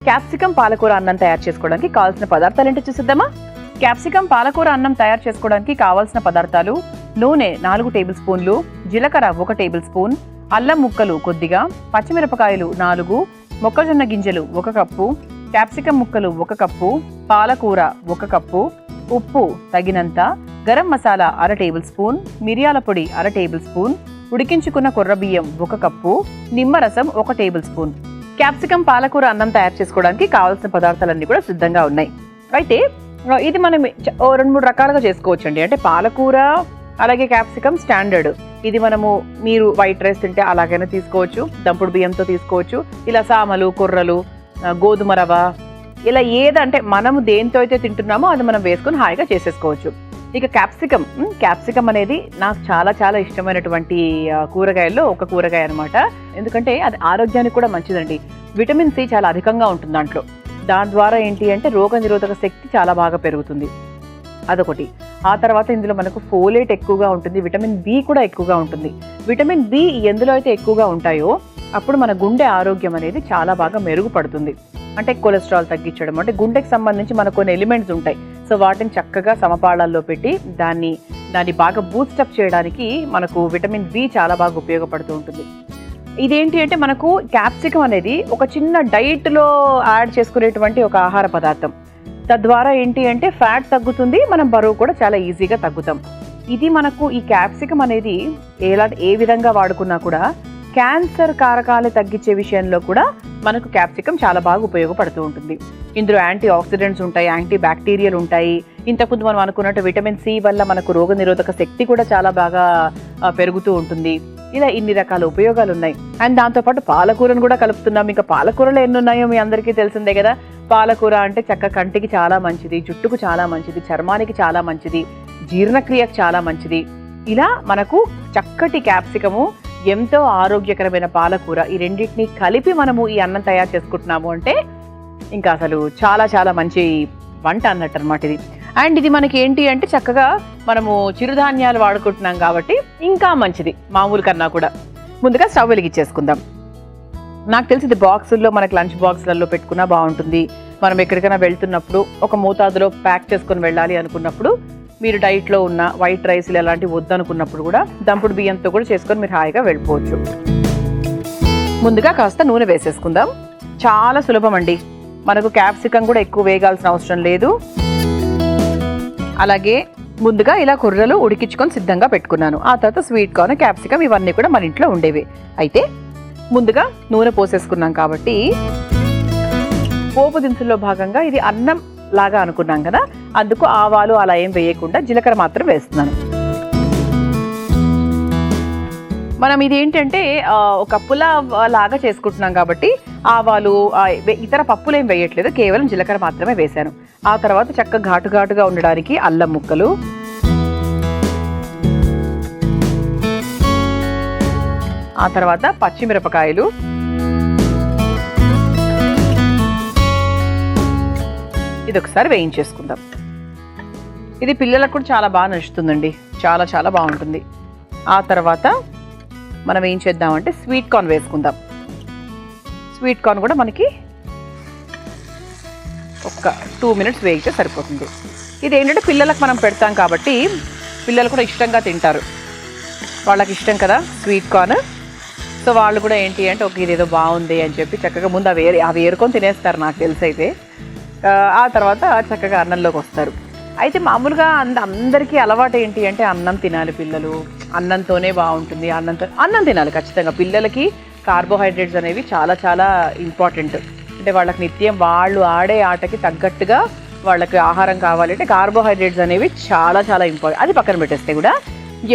Capsicum పాలకూర అన్నం తయారు చేసుకోవడానికి కావాల్సిన పదార్థాలు ఏంటో చూసిద్దామా. క్యాప్సికం పాలకూర అన్నం తయారు చేసుకోవడానికి కావాల్సిన పదార్థాలు: నూనె 4 టేబుల్ స్పూన్లు, జీలకర్ర 1 టేబుల్ స్పూన్, అల్లం ముక్కలు కొద్దిగా, పచ్చిమిరపకాయలు 4, మొక్కజొన్న గింజలు 1 కప్పు, క్యాప్సికం ముక్కలు 1 కప్పు, పాలకూర 1 కప్పు, ఉప్పు తగినంత, గరం మసాలా 1/2 టేబుల్ స్పూన్, మిరియాల పొడి 1/2 టేబుల్ స్పూన్, ఉడికించుకున్న కొర్ర బియ్యం 1 కప్పు, నిమ్మరసం 1 టేబుల్ స్పూన్. క్యాప్సికం పాలకూర అన్నం తయారు చేసుకోవడానికి కావాల్సిన పదార్థాలన్నీ కూడా సిద్ధంగా ఉన్నాయి. అయితే ఇది మనం 2-3 రకాలుగా చేసుకోవచ్చండి. అంటే పాలకూర అలాగే క్యాప్సికం స్టాండర్డ్. ఇది మనము మీరు వైట్ రైస్ తింటే అలాగైనా తీసుకోవచ్చు, దంపుడు బియ్యంతో తీసుకోవచ్చు, ఇలా సామలు, కొర్రలు, గోధుమ రవ, ఇలా ఏదంటే మనము దేంతో అయితే తింటున్నామో అది మనం వేసుకొని హాయిగా చేసేసుకోవచ్చు. ఇక క్యాప్సికం అనేది నాకు చాలా చాలా ఇష్టమైనటువంటి కూరగాయల్లో ఒక కూరగాయ అనమాట. ఎందుకంటే అది ఆరోగ్యానికి కూడా మంచిదండి. విటమిన్ సి చాలా అధికంగా ఉంటుంది దాంట్లో. దాని ద్వారా ఏంటి అంటే రోగ నిరోధక శక్తి చాలా బాగా పెరుగుతుంది, అదొకటి. ఆ తర్వాత ఇందులో మనకు ఫోలేట్ ఎక్కువగా ఉంటుంది, విటమిన్ బి కూడా ఎక్కువగా ఉంటుంది. విటమిన్ బి ఎందులో అయితే ఎక్కువగా ఉంటాయో అప్పుడు మన గుండె ఆరోగ్యం అనేది చాలా బాగా మెరుగుపడుతుంది. అంటే కొలెస్ట్రాల్ తగ్గించడం, అంటే గుండెకి సంబంధించి మనకు కొన్ని ఎలిమెంట్స్ ఉంటాయి. సో వాటిని చక్కగా సమపాళాల్లో పెట్టి దాన్ని బాగా బూస్టప్ చేయడానికి మనకు విటమిన్ బి చాలా బాగా ఉపయోగపడుతూ ఉంటుంది. ఇదేంటి అంటే మనకు క్యాప్సికం అనేది ఒక చిన్న డైట్లో యాడ్ చేసుకునేటువంటి ఒక ఆహార పదార్థం. తద్వారా ఏంటి అంటే ఫ్యాట్ తగ్గుతుంది, మనం బరువు కూడా చాలా ఈజీగా తగ్గుతాం. ఇది మనకు ఈ క్యాప్సికం అనేది ఏ విధంగా వాడుకున్నా కూడా క్యాన్సర్ కారకాలు తగ్గించే విషయంలో కూడా మనకు క్యాప్సికం చాలా బాగా ఉపయోగపడుతూ ఉంటుంది. ఇందులో యాంటీ ఆక్సిడెంట్స్ ఉంటాయి, యాంటీ బ్యాక్టీరియల్ ఉంటాయి. ఇంతకుముందు మనం అనుకున్నట్టు విటమిన్ సి వల్ల మనకు రోగ నిరోధక శక్తి కూడా చాలా బాగా పెరుగుతూ ఉంటుంది. ఇలా ఇన్ని రకాల ఉపయోగాలు ఉన్నాయి. అండ్ దాంతోపాటు పాలకూరను కూడా కలుపుతున్నాం. ఇంకా పాలకూరలో ఎన్ని ఉన్నాయో మీ అందరికీ తెలిసిందే కదా. పాలకూర అంటే కంటికి చాలా మంచిది, జుట్టుకు చాలా మంచిది, చర్మానికి చాలా మంచిది, జీర్ణక్రియకు చాలా మంచిది. ఇలా మనకు చక్కటి క్యాప్సికము, ఎంతో ఆరోగ్యకరమైన పాలకూర, ఈ రెండింటిని కలిపి మనము ఈ అన్నం తయారు చేసుకుంటున్నాము అంటే ఇంకా అసలు చాలా చాలా మంచి వంట అన్నట్టు అనమాట ఇది. అండ్ ఇది మనకి ఏంటి అంటే చక్కగా మనము చిరుధాన్యాలు వాడుకుంటున్నాం కాబట్టి ఇంకా మంచిది మామూలు కన్నా కూడా. ముందుగా స్టవ్ వెలిగించేసుకుందాం. నాకు తెలిసి ఇది బాక్సుల్లో, మనకి లంచ్ బాక్స్లలో పెట్టుకున్నా బాగుంటుంది. మనం ఎక్కడికైనా వెళ్తున్నప్పుడు ఒక మోతాదులో ప్యాక్ చేసుకొని వెళ్ళాలి అనుకున్నప్పుడు, మీరు డైట్లో ఉన్న వైట్ రైస్లు అలాంటివి వద్దనుకున్నప్పుడు కూడా దంపుడు బియ్యంతో కూడా చేసుకొని మీరు హాయిగా వెళ్ళిపోవచ్చు. ముందుగా కాస్త నూనె వేసేసుకుందాం. చాలా సులభం అండి. మనకు క్యాప్సికం కూడా ఎక్కువ వేగాల్సిన అవసరం లేదు. అలాగే ముందుగా ఇలా కొర్రలు ఉడికించుకొని సిద్ధంగా పెట్టుకున్నాను. ఆ తర్వాత స్వీట్ కార్న్, క్యాప్సికం ఇవన్నీ కూడా మన ఇంట్లో ఉండేవి. అయితే ముందుగా నూనె పోసేసుకున్నాం కాబట్టి పోపు దినుసుల్లో భాగంగా ఇది అన్నం లాగా అనుకున్నాం కదా, అందుకు ఆవాలు అలా ఏం వేయకుండా జీలకర్ర మాత్రం వేస్తున్నాను. మనం ఇది ఏంటంటే ఒక పులావ్ లాగా చేసుకుంటున్నాం కాబట్టి ఆవాలు, ఇతర పప్పులు ఏం వేయట్లేదు, కేవలం జీలకర్ర మాత్రమే వేశాను. ఆ తర్వాత చక్కగా ఘాటుగా ఉండడానికి అల్లం ముక్కలు, ఆ తర్వాత పచ్చిమిరపకాయలు, ఇది ఒకసారి వేయించేసుకుందాం. ఇది పిల్లలకు కూడా చాలా బాగా నచ్చుతుందండి, చాలా చాలా బాగుంటుంది. ఆ తర్వాత మనం ఏం చేద్దామంటే స్వీట్ కార్న్ వేసుకుందాం. స్వీట్ కార్న్ కూడా మనకి ఒక 2 మినిట్స్ వేగితే సరిపోతుంది. ఇది ఏంటంటే పిల్లలకు మనం పెడతాం కాబట్టి పిల్లలు కూడా ఇష్టంగా తింటారు, వాళ్ళకి ఇష్టం కదా స్వీట్ కార్న్. సో వాళ్ళు కూడా ఏంటి అంటే ఇదేదో బాగుంది అని చెప్పి చక్కగా ముందు అవి ఏరుకొని తినేస్తారు నాకు తెలిసి. అయితే ఆ తర్వాత చక్కగా అన్నంలోకి వస్తారు. అయితే మామూలుగా అందరికీ అలవాటు ఏంటి అంటే అన్నం తినాలి పిల్లలు, అన్నంతోనే బాగుంటుంది, అన్నం తినాలి ఖచ్చితంగా. పిల్లలకి కార్బోహైడ్రేట్స్ అనేవి చాలా చాలా ఇంపార్టెంట్. అంటే వాళ్ళకి నిత్యం వాళ్ళు ఆడే ఆటకి తగ్గట్టుగా వాళ్ళకి ఆహారం కావాలంటే కార్బోహైడ్రేట్స్ అనేవి చాలా చాలా ఇంపార్టెంట్. అది పక్కన పెట్టేస్తే కూడా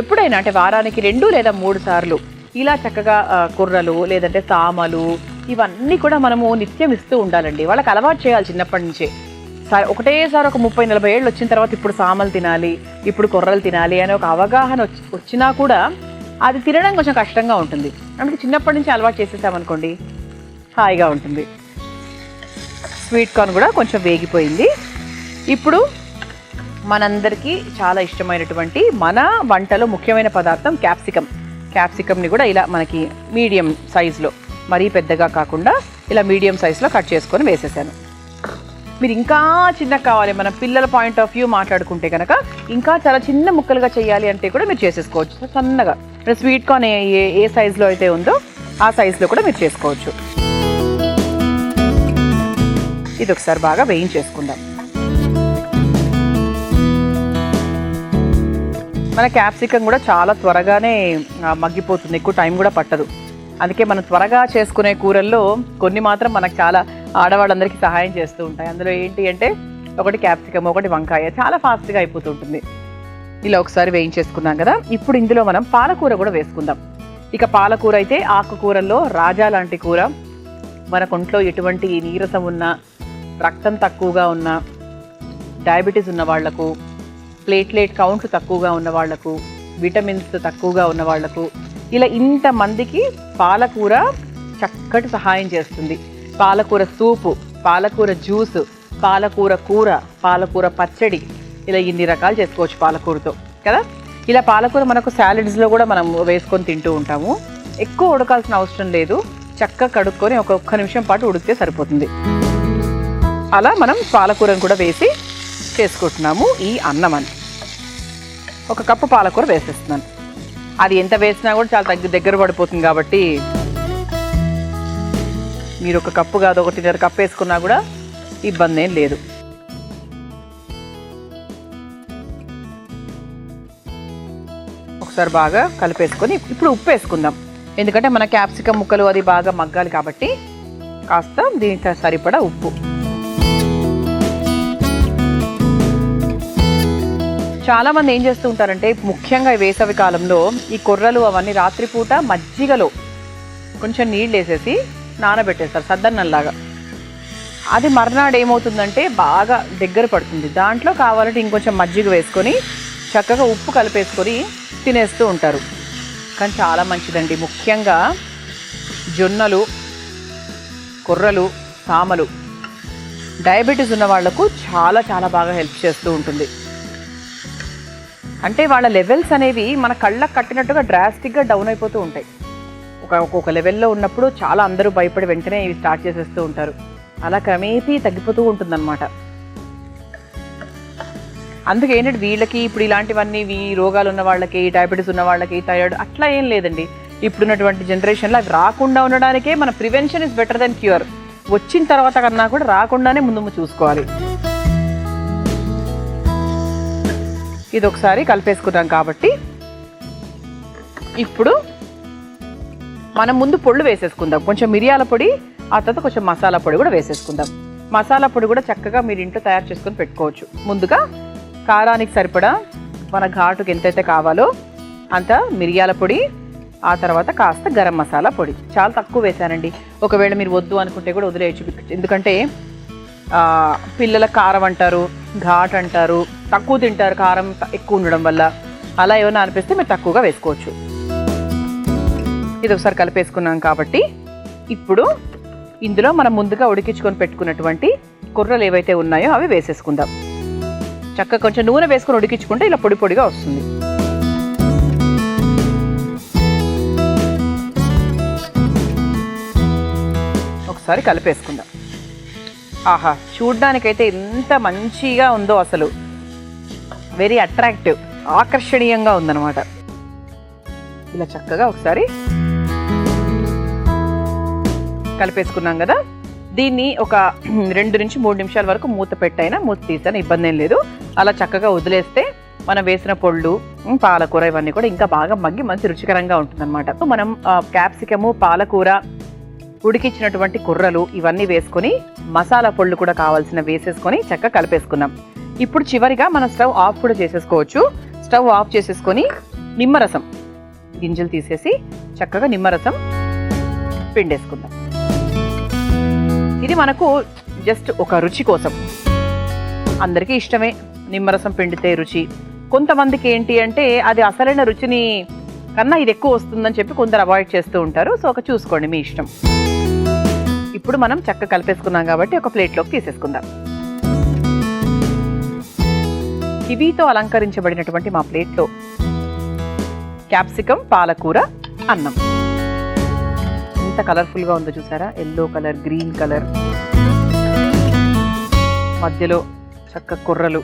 ఎప్పుడైనా అంటే వారానికి 2 లేదా 3 సార్లు ఇలా చక్కగా కుర్రలు లేదంటే సామలు ఇవన్నీ కూడా మనము నిత్యం ఇస్తూ ఉండాలండి. వాళ్ళకి అలవాటు చేయాలి చిన్నప్పటి నుంచే. ఒకటేసారి ఒక 30-40 ఏళ్ళు వచ్చిన తర్వాత ఇప్పుడు సామలు తినాలి, ఇప్పుడు కొర్రలు తినాలి అనే ఒక అవగాహన వచ్చినా కూడా అది తినడం కొంచెం కష్టంగా ఉంటుంది. అందుకే చిన్నప్పటి నుంచి అలవాటు చేసేసామనుకోండి హాయిగా ఉంటుంది. స్వీట్ కార్న్ కూడా కొంచెం వేగిపోయింది. ఇప్పుడు మనందరికీ చాలా ఇష్టమైనటువంటి మన వంటలో ముఖ్యమైన పదార్థం క్యాప్సికమ్ని కూడా ఇలా మనకి మీడియం సైజులో, మరీ పెద్దగా కాకుండా ఇలా మీడియం సైజులో కట్ చేసుకొని వేసేసాను. మీరు ఇంకా చిన్నగా కావాలి, మన పిల్లల పాయింట్ ఆఫ్ వ్యూ మాట్లాడుకుంటే కనుక ఇంకా చాలా చిన్న ముక్కలుగా చేయాలి అంటే కూడా మీరు చేసేసుకోవచ్చు. సన్నగా స్వీట్ కార్న్ ఏ సైజులో అయితే ఉందో ఆ సైజులో కూడా మీరు చేసుకోవచ్చు. ఇది ఒకసారి బాగా వేయించేసుకుందాం. మన క్యాప్సికం కూడా చాలా త్వరగానే మగ్గిపోతుంది, ఎక్కువ టైం కూడా పట్టదు. అందుకే మనం త్వరగా చేసుకునే కూరల్లో కొన్ని మాత్రం మనకు చాలా ఆడవాళ్ళందరికీ సహాయం చేస్తూ ఉంటాయి. అందులో ఏంటి అంటే ఒకటి క్యాప్సికమ్, ఒకటి వంకాయ, చాలా ఫాస్ట్గా అయిపోతుంటుంది. ఇలా ఒకసారి వేయించేసుకున్నాం కదా. ఇప్పుడు ఇందులో మనం పాలకూర కూడా వేసుకుందాం. ఇక పాలకూర అయితే ఆకుకూరల్లో రాజా లాంటి కూర. మన ఒంట్లో ఎటువంటి నీరసం ఉన్నా, రక్తం తక్కువగా ఉన్నా, డయాబెటీస్ ఉన్న వాళ్లకు, ప్లేట్లెట్ కౌంట్ తక్కువగా ఉన్న వాళ్లకు, విటమిన్స్ తక్కువగా ఉన్న వాళ్లకు, ఇలా ఇంతమందికి పాలకూర చక్కటి సహాయం చేస్తుంది. పాలకూర సూపు, పాలకూర జ్యూస్, పాలకూర కూర, పాలకూర పచ్చడి, ఇలా ఇన్ని రకాలు చేసుకోవచ్చు పాలకూరతో కదా. ఇలా పాలకూర మనకు సాలడ్స్లో కూడా మనం వేసుకొని తింటూ ఉంటాము. ఎక్కువ ఉడకాల్సిన అవసరం లేదు, చక్కగా కడుక్కొని ఒక్క నిమిషం పాటు ఉడికితే సరిపోతుంది. అలా మనం పాలకూరను కూడా వేసి చేసుకుంటున్నాము ఈ అన్నం అని. 1 కప్పు పాలకూర వేసేస్తున్నాను. అది ఎంత వేసినా కూడా చాలా దగ్గర పడిపోతుంది కాబట్టి మీరు 1 కప్పు కాదు 1.5 కప్పు వేసుకున్నా కూడా ఇబ్బంది ఏం లేదు. ఒకసారి బాగా కలిపేసుకొని ఇప్పుడు ఉప్పు వేసుకుందాం. ఎందుకంటే మన క్యాప్సికం ముక్కలు అది బాగా మగ్గాలి కాబట్టి కాస్త దీనికి సరిపడా ఉప్పు. చాలామంది ఏం చేస్తూ ఉంటారంటే ముఖ్యంగా వేసవి కాలంలో ఈ కొర్రలు అవన్నీ రాత్రిపూట మజ్జిగలో కొంచెం నీళ్ళు వేసేసి నానబెట్టేస్తారు సద్దన్నంలాగా. అది మర్నాడు ఏమవుతుందంటే బాగా దగ్గర పడుతుంది. దాంట్లో కావాలంటే ఇంకొంచెం మజ్జిగ వేసుకొని చక్కగా ఉప్పు కలిపేసుకొని తినేస్తూ ఉంటారు. కానీ చాలా మంచిదండి. ముఖ్యంగా జొన్నలు, కొర్రలు, సామలు డయాబెటీస్ ఉన్న వాళ్లకు చాలా చాలా బాగా హెల్ప్ చేస్తూ ఉంటుంది. అంటే వాళ్ళ లెవెల్స్ అనేవి మన కళ్ళకు కట్టినట్టుగా డ్రాస్టిక్గా డౌన్ అయిపోతూ ఉంటాయి. ఒక్కొక్క లెవెల్లో ఉన్నప్పుడు చాలా అందరూ భయపడి వెంటనే ఇవి స్టార్ట్ చేసేస్తూ ఉంటారు. అలా క్రమేపీ తగ్గిపోతూ ఉంటుందన్నమాట. అందుకే ఏంటంటే వీళ్ళకి ఇప్పుడు ఇలాంటివన్నీ రోగాలు ఉన్న వాళ్ళకి, డయాబెటీస్ ఉన్న వాళ్ళకి, థైరాయిడ్ అట్లా ఏం లేదండి. ఇప్పుడున్నటువంటి జనరేషన్లో అవి రాకుండా ఉండడానికే మన prevention is better than cure. వచ్చిన తర్వాత కన్నా కూడా రాకుండానే ముందు చూసుకోవాలి. ఇది ఒకసారి కలిపేసుకున్నాం కాబట్టి ఇప్పుడు మనం ముందు పొళ్ళు వేసేసుకుందాం. కొంచెం మిరియాల పొడి, ఆ తర్వాత కొంచెం మసాలా పొడి కూడా వేసేసుకుందాం. మసాలా పొడి కూడా చక్కగా మీరు ఇంట్లో తయారు చేసుకొని పెట్టుకోవచ్చు. ముందుగా కారానికి సరిపడా మన ఘాటుకి ఎంతైతే కావాలో అంత మిరియాల పొడి, ఆ తర్వాత కాస్త గరం మసాలా పొడి. చాలా తక్కువ వేసానండి. ఒకవేళ మీరు వద్దు అనుకుంటే కూడా వదిలేయచ్చు. ఎందుకంటే పిల్లల కారం అంటారు, ఘాట్ అంటారు, తక్కువ తింటారు కారం ఎక్కువ ఉండడం వల్ల. అలా ఏమైనా అనిపిస్తే మీరు తక్కువగా వేసుకోవచ్చు. ఇది ఒకసారి కలిపేసుకున్నాం కాబట్టి ఇప్పుడు ఇందులో మనం ముందుగా ఉడికించుకొని పెట్టుకున్నటువంటి కొర్రలు ఏవైతే ఉన్నాయో అవి వేసేసుకుందాం. చక్కగా కొంచెం నూనె వేసుకొని ఉడికించుకుంటే ఇలా పొడి పొడిగా వస్తుంది. ఒకసారి కలిపేసుకుందాం. ఆహా, చూడ్డానికైతే ఎంత మంచిగా ఉందో, అసలు వెరీ అట్రాక్టివ్, ఆకర్షణీయంగా ఉందన్నమాట. ఇలా చక్కగా ఒకసారి కలిపేసుకున్నాం కదా. దీన్ని ఒక 2 నుంచి 3 నిమిషాల వరకు మూత పెట్టైనా మూత తీసాను, ఇబ్బంది ఏం లేదు. అలా చక్కగా వదిలేస్తే మనం వేసిన పొళ్ళు, పాలకూర ఇవన్నీ కూడా ఇంకా బాగా మగ్గి మంచి రుచికరంగా ఉంటుందన్నమాట. మనం క్యాప్సికము, పాలకూర, ఉడికించినటువంటి కుర్రలు ఇవన్నీ వేసుకొని మసాలా పొళ్ళు కూడా కావాల్సిన వేసేసుకొని చక్కగా కలిపేసుకున్నాం. ఇప్పుడు చివరిగా మనం స్టవ్ ఆఫ్ కూడా చేసేసుకోవచ్చు. స్టవ్ ఆఫ్ చేసేసుకొని నిమ్మరసం గింజలు తీసేసి చక్కగా నిమ్మరసం పిండేసుకుందాం. ఇది మనకు జస్ట్ ఒక రుచి కోసం, అందరికీ ఇష్టమే నిమ్మరసం పిండితే రుచి. కొంతమందికి ఏంటి అంటే అది అసలైన రుచిని కన్నా ఇది ఎక్కువ వస్తుందని చెప్పి కొందరు అవాయిడ్ చేస్తూ ఉంటారు. సో ఒక చూసుకోండి, మీ ఇష్టం. ఇప్పుడు మనం చక్కగా కలిపేసుకున్నాం కాబట్టి ఒక ప్లేట్లోకి తీసేసుకుందాం. కివీతో అలంకరించబడినటువంటి మా ప్లేట్లో క్యాప్సికం పాలకూర అన్నం. ఎంత కలర్ఫుల్గా ఉందో చూసారా, ఎల్లో కలర్, గ్రీన్ కలర్, మధ్యలో చక్క కుర్రలు.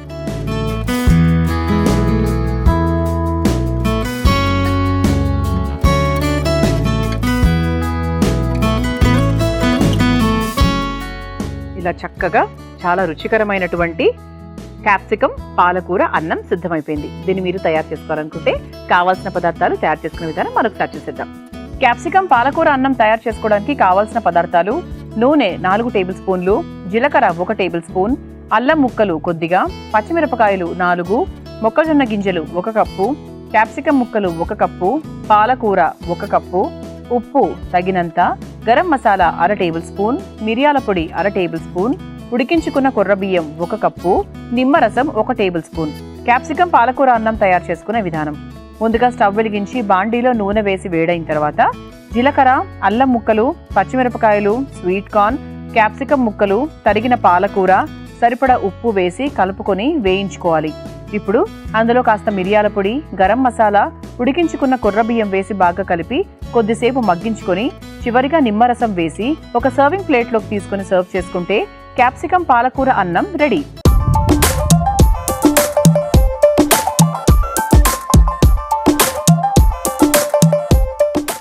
ఇలా చక్కగా చాలా రుచికరమైనటువంటి క్యాప్సికం పాలకూర అన్నం సిద్ధమైపోయింది. దీన్ని మీరు తయారు చేసుకోవాలనుకుంటే కావాల్సిన పదార్థాలు, తయారు చేసుకునే విధానం మరొకసారి చూసేద్దాం. క్యాప్సికం పాలకూర అన్నం తయారు చేసుకోవడానికి కావాల్సిన పదార్థాలు: నూనె 4 టేబుల్ స్పూన్లు, జీలకర్ర 1 టేబుల్ స్పూన్, అల్లం ముక్కలు కొద్దిగా, పచ్చిమిరపకాయలు 4, మొక్కజొన్న గింజలు 1 కప్పు, క్యాప్సికం ముక్కలు 1 కప్పు, పాలకూర 1 కప్పు, ఉప్పు తగినంత, గరం మసాలా 1/2 టేబుల్ స్పూన్, మిరియాల పొడి 1/2 టేబుల్ స్పూన్, ఉడికించుకున్న కొర్ర బియ్యం 1 కప్పు, నిమ్మరసం 1 టేబుల్ స్పూన్. క్యాప్సికం పాలకూర అన్నం తయారు చేసుకునే విధానం: ముందుగా స్టవ్ వెలిగించి బాండీలో నూనె వేసి వేడైన తర్వాత జీలకర్ర, అల్లం ముక్కలు, పచ్చిమిరపకాయలు, స్వీట్ కార్న్, క్యాప్సికం ముక్కలు, తరిగిన పాలకూర, సరిపడా ఉప్పు వేసి కలుపుకొని వేయించుకోవాలి. ఇప్పుడు అందులో కాస్త మిరియాల పొడి, గరం మసాలా, ఉడికించుకున్న కొర్ర బియ్యం వేసి బాగా కలిపి కొద్దిసేపు మగ్గించుకొని చివరిగా నిమ్మరసం వేసి ఒక సర్వింగ్ ప్లేట్లోకి తీసుకొని సర్వ్ చేసుకుంటే క్యాప్సికం పాలకూర అన్నం రెడీ.